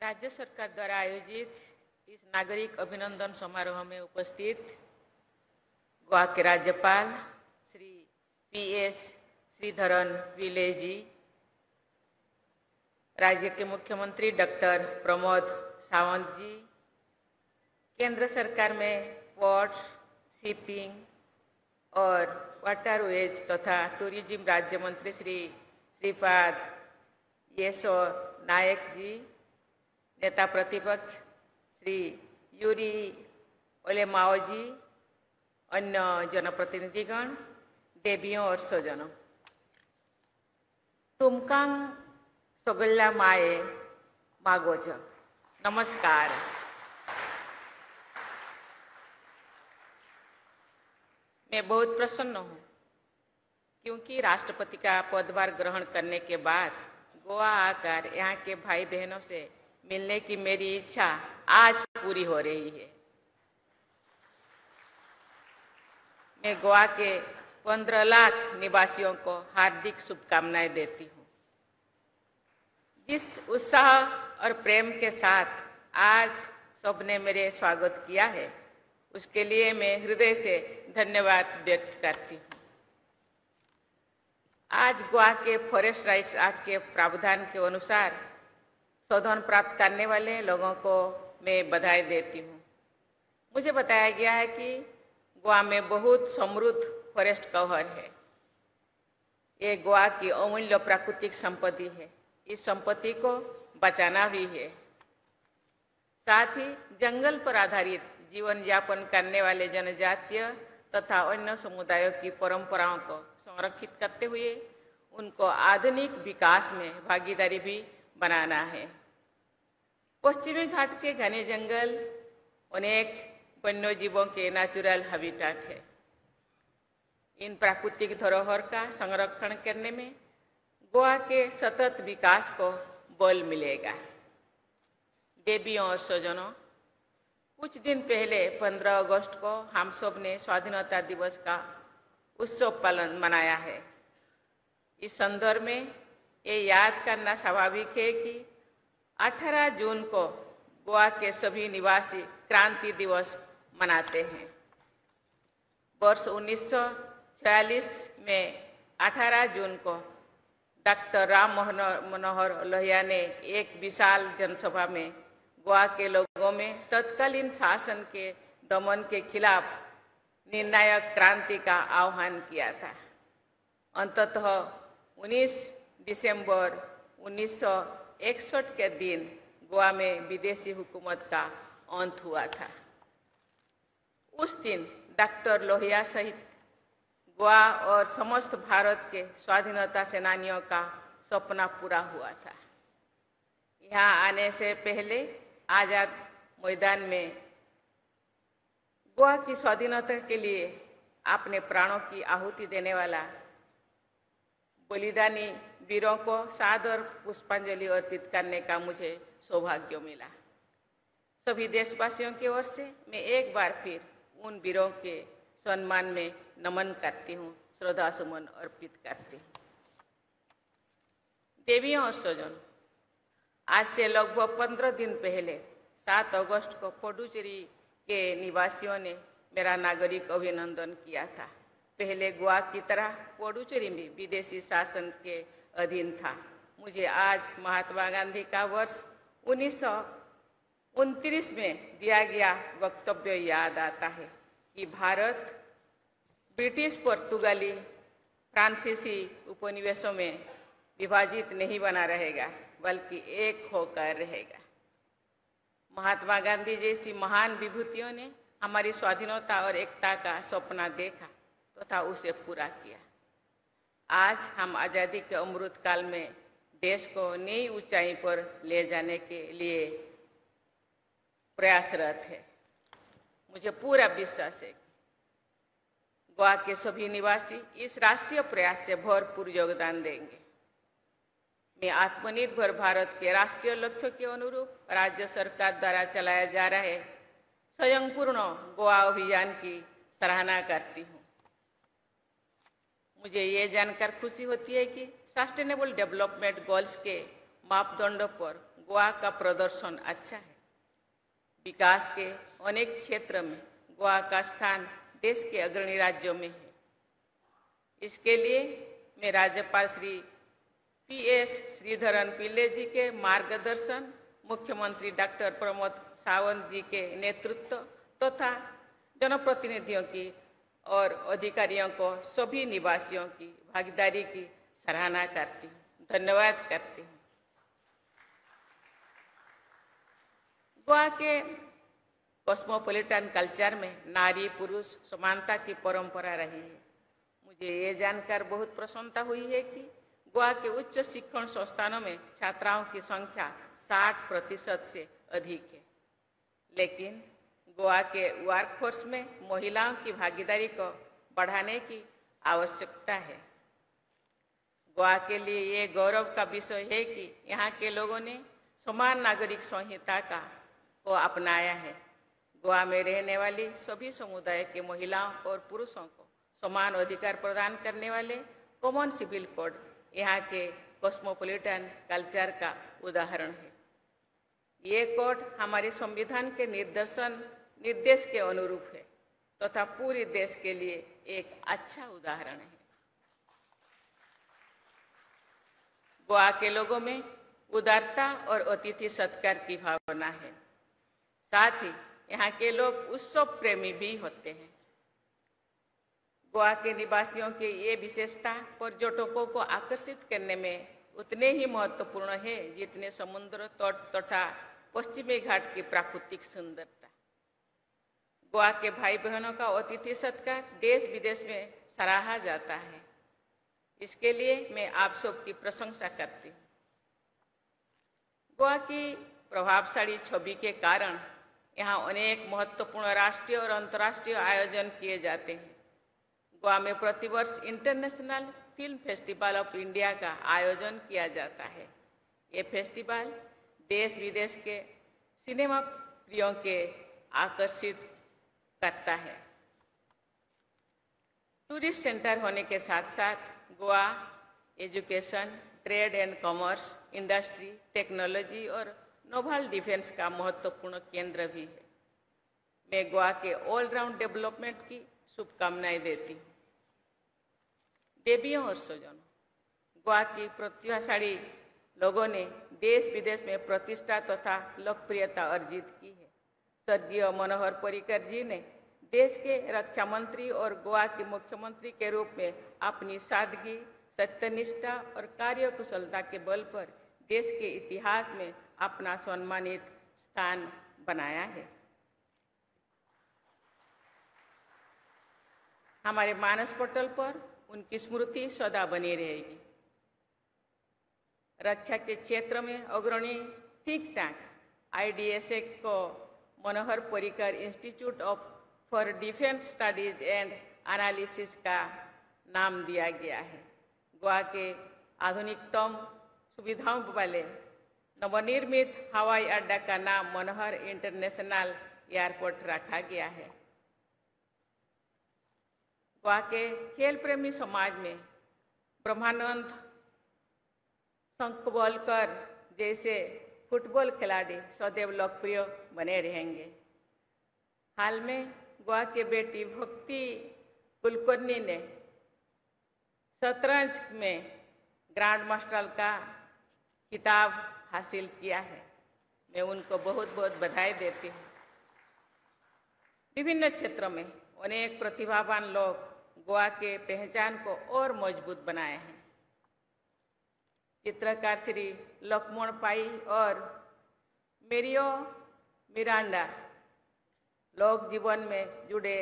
राज्य सरकार द्वारा आयोजित इस नागरिक अभिनंदन समारोह में उपस्थित गोवा के राज्यपाल श्री PS श्रीधरन पिल्ले जी, राज्य के मुख्यमंत्री डॉक्टर प्रमोद सावंत जी, केंद्र सरकार में पोर्ट्स, शिपिंग और वाटरवेज तथा टूरिज्म राज्य मंत्री श्रीपाद येसो नायक जी, नेता प्रतिपक्ष श्री यूरी ओलेमाओ जी, अन्य जनप्रतिनिधिगण, देवियों और स्वजनों, तुमकांग सगल्या माये मागोज नमस्कार। मैं बहुत प्रसन्न हूँ क्योंकि राष्ट्रपति का पदभार ग्रहण करने के बाद गोवा आकर यहाँ के भाई बहनों से मिलने की मेरी इच्छा आज पूरी हो रही है। मैं गोवा के 15 लाख निवासियों को हार्दिक शुभकामनाएं देती हूँ। जिस उत्साह और प्रेम के साथ आज सबने मेरे स्वागत किया है, उसके लिए मैं हृदय से धन्यवाद व्यक्त करती हूँ। आज गोवा के फॉरेस्ट राइट्स एक्ट के प्रावधान के अनुसार शोधन प्राप्त करने वाले लोगों को मैं बधाई देती हूँ। मुझे बताया गया है कि गोवा में बहुत समृद्ध फॉरेस्ट कवर है। ये गोवा की अमूल्य प्राकृतिक संपत्ति है। इस संपत्ति को बचाना भी है। साथ ही जंगल पर आधारित जीवन यापन करने वाले जनजातीय तथा अन्य समुदायों की परंपराओं को संरक्षित करते हुए उनको आधुनिक विकास में भागीदारी भी बनाना है। पश्चिमी घाट के घने जंगल अनेक वन्य जीवों के नेचुरल हैबिटेट है। इन प्राकृतिक धरोहर का संरक्षण करने में गोवा के सतत विकास को बल मिलेगा। देवियों और स्वजनों, कुछ दिन पहले 15 अगस्त को हम सब ने स्वाधीनता दिवस का उत्सव पालन मनाया है। इस संदर्भ में ये याद करना स्वाभाविक है कि 18 जून को गोवा के सभी निवासी क्रांति दिवस मनाते हैं। वर्ष 1946 में 18 जून को डॉक्टर राम मनोहर लोहिया ने एक विशाल जनसभा में गोवा के लोगों में तत्कालीन शासन के दमन के खिलाफ निर्णायक क्रांति का आह्वान किया था। अंततः 19 दिसंबर 1961 के दिन गोवा में विदेशी हुकूमत का अंत हुआ था। उस दिन डॉक्टर लोहिया सहित गोवा और समस्त भारत के स्वाधीनता सेनानियों का सपना पूरा हुआ था। यहाँ आने से पहले आजाद मैदान में गोवा की स्वाधीनता के लिए अपने प्राणों की आहुति देने वाला बलिदानी वीरों को सादर पुष्पांजलि अर्पित करने का मुझे सौभाग्य मिला। सभी देशवासियों की ओर से मैं एक बार फिर उन वीरों के सम्मान में नमन करती हूँ, श्रद्धा सुमन अर्पित करती हूँ। देवियों और स्वजन, आज से लगभग 15 दिन पहले 7 अगस्त को पुडुचेरी के निवासियों ने मेरा नागरिक अभिनंदन किया था। पहले गोवा की तरह पुडुचेरी भी विदेशी शासन के अधीन था। मुझे आज महात्मा गांधी का वर्ष 1929 में दिया गया वक्तव्य याद आता है कि भारत ब्रिटिश, पुर्तगाली, फ्रांसीसी उपनिवेशों में विभाजित नहीं बना रहेगा, बल्कि एक होकर रहेगा। महात्मा गांधी जैसी महान विभूतियों ने हमारी स्वाधीनता और एकता का सपना देखा तथा उसे पूरा किया। आज हम आज़ादी के अमृत काल में देश को नई ऊंचाई पर ले जाने के लिए प्रयासरत है। मुझे पूरा विश्वास है कि गोवा के सभी निवासी इस राष्ट्रीय प्रयास से भरपूर योगदान देंगे। मैं आत्मनिर्भर भारत के राष्ट्रीय लक्ष्य के अनुरूप राज्य सरकार द्वारा चलाया जा रहे स्वयंपूर्ण गोवा अभियान की सराहना करती हूँ। मुझे ये जानकर खुशी होती है कि सस्टेनेबल डेवलपमेंट गोल्स के मापदंडों पर गोवा का प्रदर्शन अच्छा है। विकास के अनेक क्षेत्र में गोवा का स्थान देश के अग्रणी राज्यों में है। इसके लिए मैं राज्यपाल श्री PS श्रीधरन पिल्ले जी के मार्गदर्शन, मुख्यमंत्री डॉक्टर प्रमोद सावंत जी के नेतृत्व तथा जनप्रतिनिधियों की और अधिकारियों को सभी निवासियों की भागीदारी की सराहना करती हूँ, धन्यवाद करती हूँ। गोवा के कॉस्मोपॉलिटन कल्चर में नारी पुरुष समानता की परंपरा रही है। मुझे ये जानकर बहुत प्रसन्नता हुई है कि गोवा के उच्च शिक्षण संस्थानों में छात्राओं की संख्या 60% से अधिक है, लेकिन गोवा के वर्कफोर्स में महिलाओं की भागीदारी को बढ़ाने की आवश्यकता है। गोवा के लिए ये गौरव का विषय है कि यहाँ के लोगों ने समान नागरिक संहिता को अपनाया है। गोवा में रहने वाली सभी समुदाय के महिलाओं और पुरुषों को समान अधिकार प्रदान करने वाले कॉमन सिविल कोड यहाँ के कॉस्मोपॉलिटन कल्चर का उदाहरण है। ये कोड हमारे संविधान के निर्देश के अनुरूप है तथा पूरे देश के लिए एक अच्छा उदाहरण है। गोवा के लोगों में उदारता और अतिथि सत्कार की भावना है। साथ ही यहाँ के लोग उत्सव प्रेमी भी होते हैं। गोवा के निवासियों की ये विशेषता पर्यटकों को आकर्षित करने में उतने ही महत्वपूर्ण है जितने समुद्र तट तथा पश्चिमी घाट की प्राकृतिक सुंदरता। गोवा के भाई बहनों का अतिथि सत्कार देश विदेश में सराहा जाता है। इसके लिए मैं आप सबकी प्रशंसा करती हूँ। गोवा की प्रभावशाली छवि के कारण यहाँ अनेक महत्वपूर्ण राष्ट्रीय और अंतर्राष्ट्रीय आयोजन किए जाते हैं। गोवा में प्रतिवर्ष international film festival of India का आयोजन किया जाता है। ये फेस्टिवल देश विदेश के सिनेमा प्रियों के आकर्षित करता है। टूरिस्ट सेंटर होने के साथ साथ Goa education, trade and commerce, industry, technology और नोवल डिफेंस का महत्वपूर्ण केंद्र भी है। मैं गोवा के ऑलराउंड डेवलपमेंट की शुभकामनाएं देती हूँ। देवियों और स्वजनों, गोवा की प्रतिभाशाली लोगों ने देश विदेश में प्रतिष्ठा तथा लोकप्रियता अर्जित की है। स्वर्गीय मनोहर पर्रिकर जी ने देश के रक्षा मंत्री और गोवा के मुख्यमंत्री के रूप में अपनी सादगी, सत्यनिष्ठा और कार्यकुशलता के बल पर देश के इतिहास में अपना सम्मानित स्थान बनाया है। हमारे मानस पटल पर उनकी स्मृति सदा बनी रहेगी। रक्षा के क्षेत्र में अग्रणी थिंक टैंक IDSA को Manohar Parrikar institute for defence studies and analysis का नाम दिया गया है। गोवा के आधुनिकतम सुविधाओं वाले नवनिर्मित हवाई अड्डा का नाम मनोहर इंटरनेशनल एयरपोर्ट रखा गया है। गोवा के खेल प्रेमी समाज में ब्रह्मानंद शंखवलकर जैसे फुटबॉल खिलाड़ी सदैव लोकप्रिय बने रहेंगे। हाल में गोवा के बेटी भक्ति कुलकर्णी ने शतरंज में ग्रैंड मास्टर का खिताब हासिल किया है। मैं उनको बहुत बहुत बधाई देती हूँ। विभिन्न क्षेत्रों में अनेक प्रतिभावान लोग गोवा के पहचान को और मजबूत बनाए हैं। चित्रकार श्री लक्ष्मण पाई और मेरियो मिरांडा, लोक जीवन में जुड़े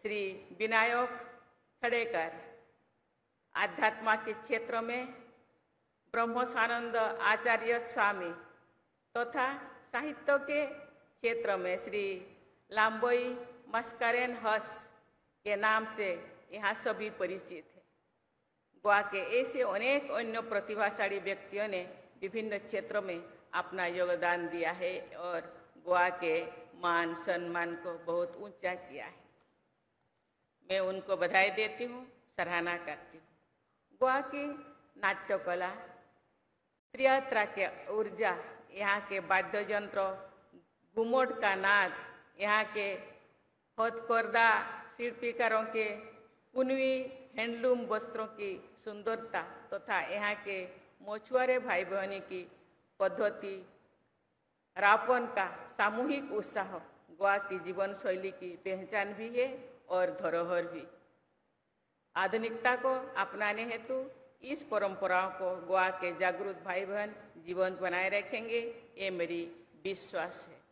श्री विनायक खड़ेकर, आध्यात्म के क्षेत्र में ब्रह्मोसानंद आचार्य स्वामी तथा साहित्य के क्षेत्र में श्री लाम्बोई मस्करेन हस के नाम से यहाँ सभी परिचित हैं। गोवा के ऐसे अनेक अन्य प्रतिभाशाली व्यक्तियों ने विभिन्न क्षेत्रों में अपना योगदान दिया है और गोवा के मान सम्मान को बहुत ऊंचा किया है। मैं उनको बधाई देती हूँ, सराहना करती हूँ। गोवा की नाट्य कला, त्रियात्रा की ऊर्जा यहाँ के वाद्य यंत्र, घुमट का नाद, यहाँ के हथकरघा शिल्पकारों के पुनवी हैंडलूम वस्त्रों की सुंदरता तथा यहाँ के मछुआरे भाई बहनी की पद्धति, रापन का सामूहिक उत्साह गोवा की जीवन शैली की पहचान भी है और धरोहर भी। आधुनिकता को अपनाने हेतु इस परंपराओं को गोवा के जागरूक भाई बहन जीवंत बनाए रखेंगे, ये मेरी विश्वास है।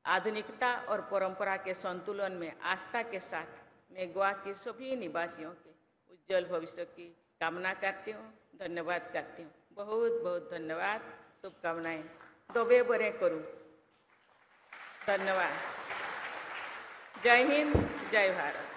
आधुनिकता और परंपरा के संतुलन में आस्था के साथ मैं गोवा के सभी निवासियों के उज्जवल भविष्य की कामना करती हूँ, धन्यवाद करती हूँ। बहुत बहुत धन्यवाद, शुभकामनाएं। दोबे बरे करूँ। धन्यवाद। जय हिंद, जय भारत।